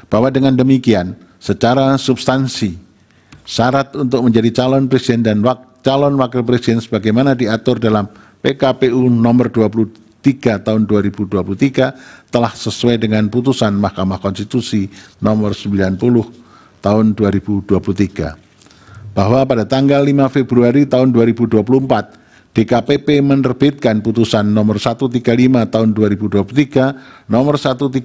bahwa dengan demikian secara substansi syarat untuk menjadi calon presiden dan calon wakil presiden sebagaimana diatur dalam PKPU nomor 23 tahun 2023 telah sesuai dengan putusan Mahkamah Konstitusi nomor 90 tahun 2023, bahwa pada tanggal 5 Februari tahun 2024 DKPP menerbitkan putusan nomor 135 tahun 2023, nomor 136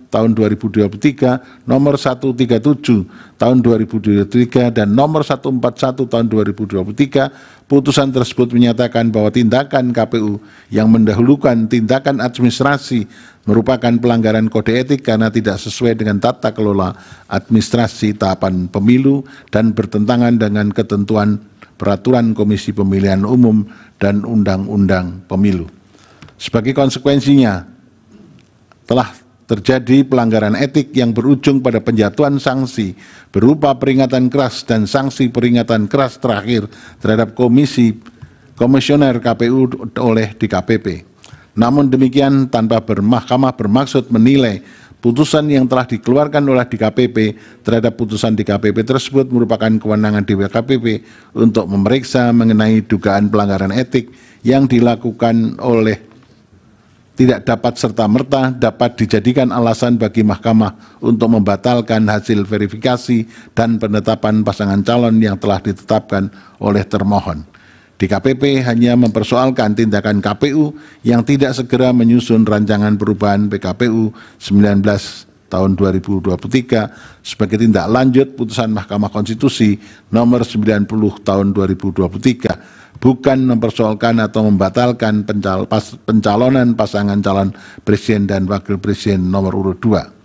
tahun 2023, nomor 137 tahun 2023, dan nomor 141 tahun 2023. Putusan tersebut menyatakan bahwa tindakan KPU yang mendahulukan tindakan administrasi merupakan pelanggaran kode etik karena tidak sesuai dengan tata kelola administrasi tahapan pemilu dan bertentangan dengan ketentuan Peraturan Komisi Pemilihan Umum dan Undang-Undang Pemilu. Sebagai konsekuensinya, telah terjadi pelanggaran etik yang berujung pada penjatuhan sanksi berupa peringatan keras dan sanksi peringatan keras terakhir terhadap komisioner KPU oleh DKPP. Namun demikian, tanpa Mahkamah bermaksud menilai putusan yang telah dikeluarkan oleh DKPP terhadap putusan DKPP tersebut merupakan kewenangan DKPP untuk memeriksa mengenai dugaan pelanggaran etik yang dilakukan oleh tidak dapat serta-merta dapat dijadikan alasan bagi Mahkamah untuk membatalkan hasil verifikasi dan penetapan pasangan calon yang telah ditetapkan oleh termohon. DKPP hanya mempersoalkan tindakan KPU yang tidak segera menyusun rancangan perubahan PKPU 19 tahun 2023 sebagai tindak lanjut putusan Mahkamah Konstitusi nomor 90 tahun 2023, bukan mempersoalkan atau membatalkan pencalonan pasangan calon presiden dan wakil presiden nomor urut 2.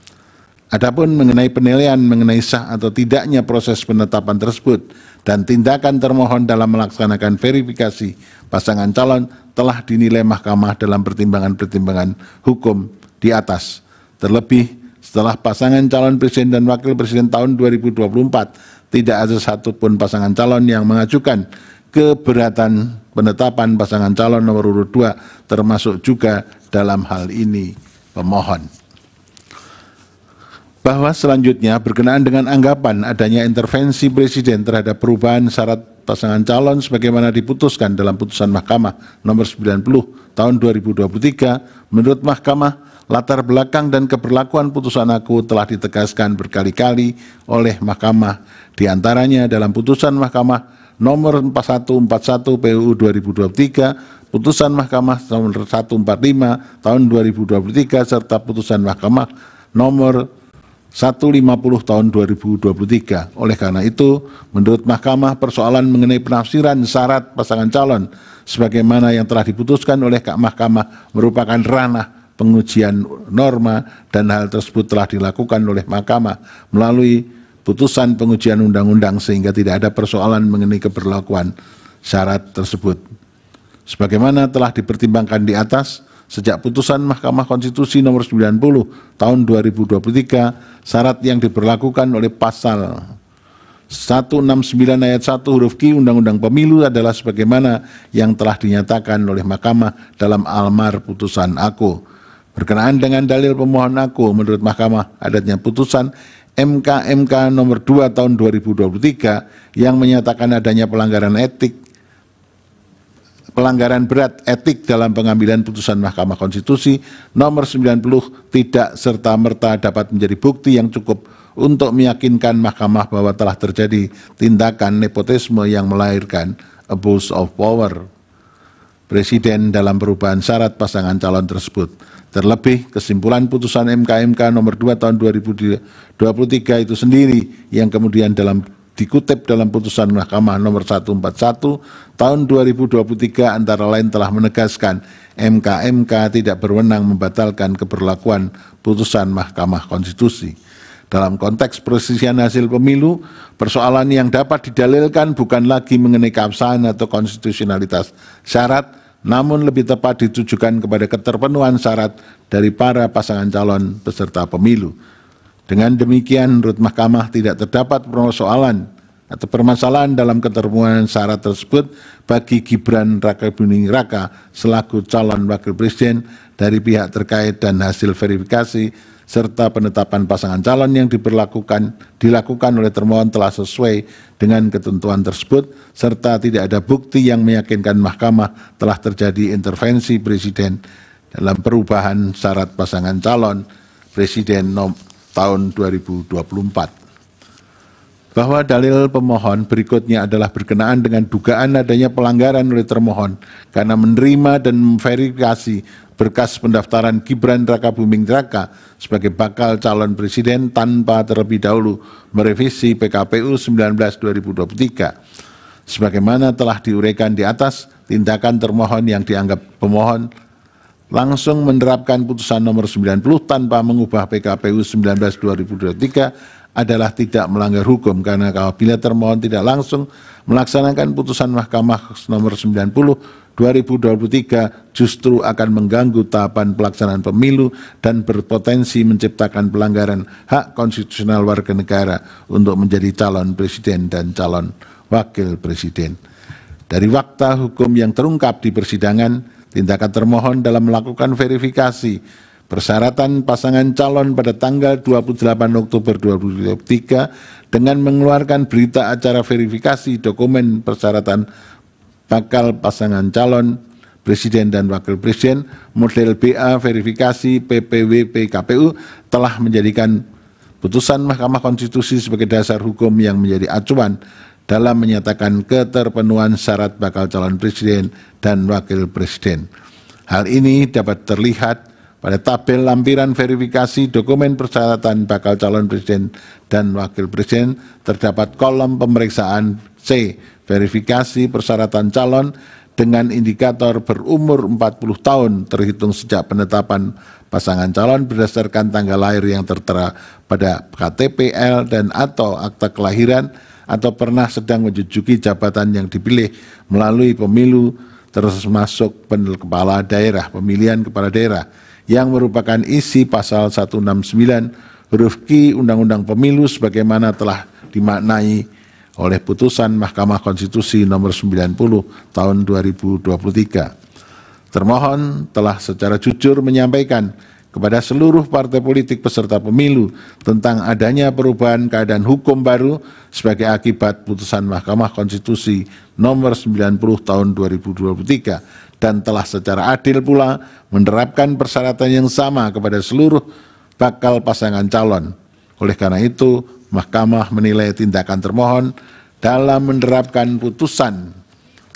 Adapun mengenai penilaian mengenai sah atau tidaknya proses penetapan tersebut dan tindakan termohon dalam melaksanakan verifikasi pasangan calon telah dinilai Mahkamah dalam pertimbangan-pertimbangan hukum di atas. Terlebih setelah pasangan calon presiden dan wakil presiden tahun 2024 tidak ada satupun pasangan calon yang mengajukan keberatan penetapan pasangan calon nomor urut 2, termasuk juga dalam hal ini pemohon. Bahwa selanjutnya berkenaan dengan anggapan adanya intervensi Presiden terhadap perubahan syarat pasangan calon sebagaimana diputuskan dalam putusan Mahkamah nomor 90 tahun 2023, menurut Mahkamah, latar belakang dan keberlakuan putusan aku telah ditegaskan berkali-kali oleh Mahkamah, diantaranya dalam putusan Mahkamah nomor 4141 PUU 2023, putusan Mahkamah nomor 145 tahun 2023, serta putusan Mahkamah nomor 150 tahun 2023. Oleh karena itu, menurut Mahkamah, persoalan mengenai penafsiran syarat pasangan calon sebagaimana yang telah diputuskan oleh Mahkamah merupakan ranah pengujian norma dan hal tersebut telah dilakukan oleh Mahkamah melalui putusan pengujian undang-undang sehingga tidak ada persoalan mengenai keberlakuan syarat tersebut. Sebagaimana telah dipertimbangkan di atas, sejak putusan Mahkamah Konstitusi nomor 90 tahun 2023, syarat yang diberlakukan oleh pasal 169 ayat 1 huruf Q Undang-Undang Pemilu adalah sebagaimana yang telah dinyatakan oleh Mahkamah dalam almar putusan aku. Berkenaan dengan dalil pemohon aku, menurut Mahkamah adanya putusan MK nomor 2 tahun 2023 yang menyatakan adanya pelanggaran berat etik dalam pengambilan putusan Mahkamah Konstitusi nomor 90 tidak serta-merta dapat menjadi bukti yang cukup untuk meyakinkan Mahkamah bahwa telah terjadi tindakan nepotisme yang melahirkan abuse of power Presiden dalam perubahan syarat pasangan calon tersebut. Terlebih, kesimpulan putusan MK nomor 2 tahun 2023 itu sendiri yang kemudian dikutip dalam putusan Mahkamah nomor 141 tahun 2023 antara lain telah menegaskan MK tidak berwenang membatalkan keberlakuan putusan Mahkamah Konstitusi. Dalam konteks perselisihan hasil pemilu, persoalan yang dapat didalilkan bukan lagi mengenai keabsahan atau konstitusionalitas syarat, namun lebih tepat ditujukan kepada keterpenuhan syarat dari para pasangan calon peserta pemilu. Dengan demikian, menurut Mahkamah tidak terdapat persoalan atau permasalahan dalam keterpenuhan syarat tersebut bagi Gibran Rakabuming Raka selaku calon wakil presiden dari pihak terkait dan hasil verifikasi serta penetapan pasangan calon yang dilakukan oleh termohon telah sesuai dengan ketentuan tersebut, serta tidak ada bukti yang meyakinkan mahkamah telah terjadi intervensi presiden dalam perubahan syarat pasangan calon presiden tahun 2024. Bahwa dalil pemohon berikutnya adalah berkenaan dengan dugaan adanya pelanggaran oleh termohon karena menerima dan memverifikasi berkas pendaftaran Gibran Rakabuming Raka sebagai bakal calon presiden tanpa terlebih dahulu merevisi PKPU 19/2023. Sebagaimana telah diuraikan di atas, tindakan termohon yang dianggap pemohon langsung menerapkan putusan nomor 90 tanpa mengubah PKPU 19/2023 adalah tidak melanggar hukum, karena apabila termohon tidak langsung melaksanakan putusan Mahkamah nomor 90/2023 justru akan mengganggu tahapan pelaksanaan pemilu dan berpotensi menciptakan pelanggaran hak konstitusional warga negara untuk menjadi calon presiden dan calon wakil presiden. Dari fakta hukum yang terungkap di persidangan, tindakan termohon dalam melakukan verifikasi persyaratan pasangan calon pada tanggal 28 Oktober 2023 dengan mengeluarkan berita acara verifikasi dokumen persyaratan bakal pasangan calon presiden dan wakil presiden model BA verifikasi PPWP KPU telah menjadikan putusan Mahkamah Konstitusi sebagai dasar hukum yang menjadi acuan dalam menyatakan keterpenuhan syarat bakal calon presiden dan wakil presiden. Hal ini dapat terlihat pada tabel lampiran verifikasi dokumen persyaratan bakal calon presiden dan wakil presiden terdapat kolom pemeriksaan C, verifikasi persyaratan calon dengan indikator berumur 40 tahun terhitung sejak penetapan pasangan calon berdasarkan tanggal lahir yang tertera pada KTP-L dan atau akta kelahiran atau pernah sedang menduduki jabatan yang dipilih melalui pemilu termasuk kepala daerah, pemilihan kepala daerah yang merupakan isi pasal 169 huruf Q Undang-Undang Pemilu sebagaimana telah dimaknai oleh putusan Mahkamah Konstitusi nomor 90 tahun 2023. Termohon telah secara jujur menyampaikan kepada seluruh partai politik peserta pemilu tentang adanya perubahan keadaan hukum baru sebagai akibat putusan Mahkamah Konstitusi nomor 90 tahun 2023 dan telah secara adil pula menerapkan persyaratan yang sama kepada seluruh bakal pasangan calon. Oleh karena itu, Mahkamah menilai tindakan termohon dalam menerapkan putusan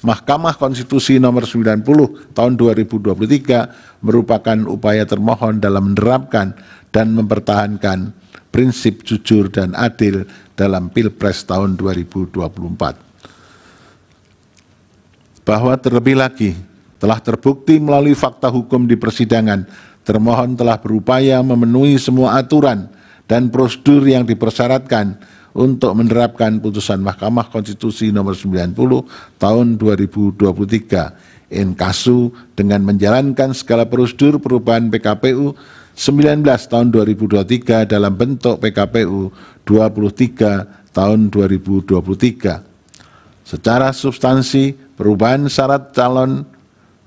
Mahkamah Konstitusi nomor 90 tahun 2023 merupakan upaya termohon dalam menerapkan dan mempertahankan prinsip jujur dan adil dalam Pilpres tahun 2024. Bahwa terlebih lagi telah terbukti melalui fakta hukum di persidangan, termohon telah berupaya memenuhi semua aturan dan prosedur yang dipersyaratkan untuk menerapkan putusan Mahkamah Konstitusi nomor 90 tahun 2023 in casu dengan menjalankan segala prosedur perubahan PKPU 19 tahun 2023 dalam bentuk PKPU 23 tahun 2023. Secara substansi perubahan syarat calon,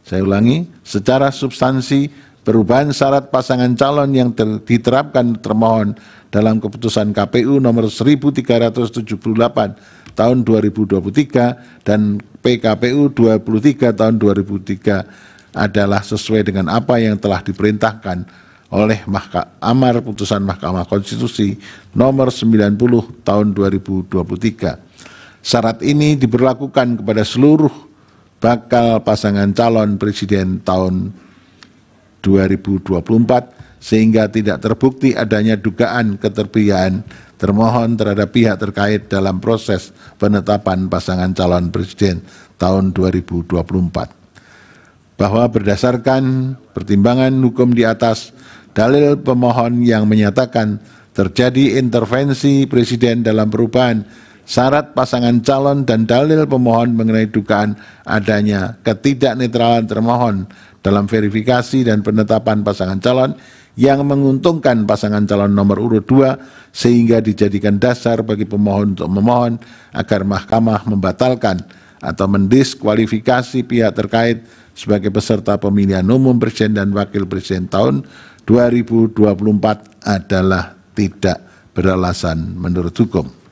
saya ulangi, secara substansi perubahan syarat pasangan calon yang diterapkan termohon dalam keputusan KPU nomor 1378 tahun 2023 dan PKPU 23 tahun 2003 adalah sesuai dengan apa yang telah diperintahkan oleh amar putusan Mahkamah Konstitusi nomor 90 tahun 2023. Syarat ini diberlakukan kepada seluruh bakal pasangan calon presiden tahun 2024 sehingga tidak terbukti adanya dugaan keterpihakan termohon terhadap pihak terkait dalam proses penetapan pasangan calon presiden tahun 2024. Bahwa berdasarkan pertimbangan hukum di atas, dalil pemohon yang menyatakan terjadi intervensi presiden dalam perubahan syarat pasangan calon dan dalil pemohon mengenai dugaan adanya ketidaknetralan termohon dalam verifikasi dan penetapan pasangan calon yang menguntungkan pasangan calon nomor urut 2 sehingga dijadikan dasar bagi pemohon untuk memohon agar mahkamah membatalkan atau mendiskualifikasi pihak terkait sebagai peserta pemilihan umum presiden dan wakil presiden tahun 2024 adalah tidak beralasan menurut hukum.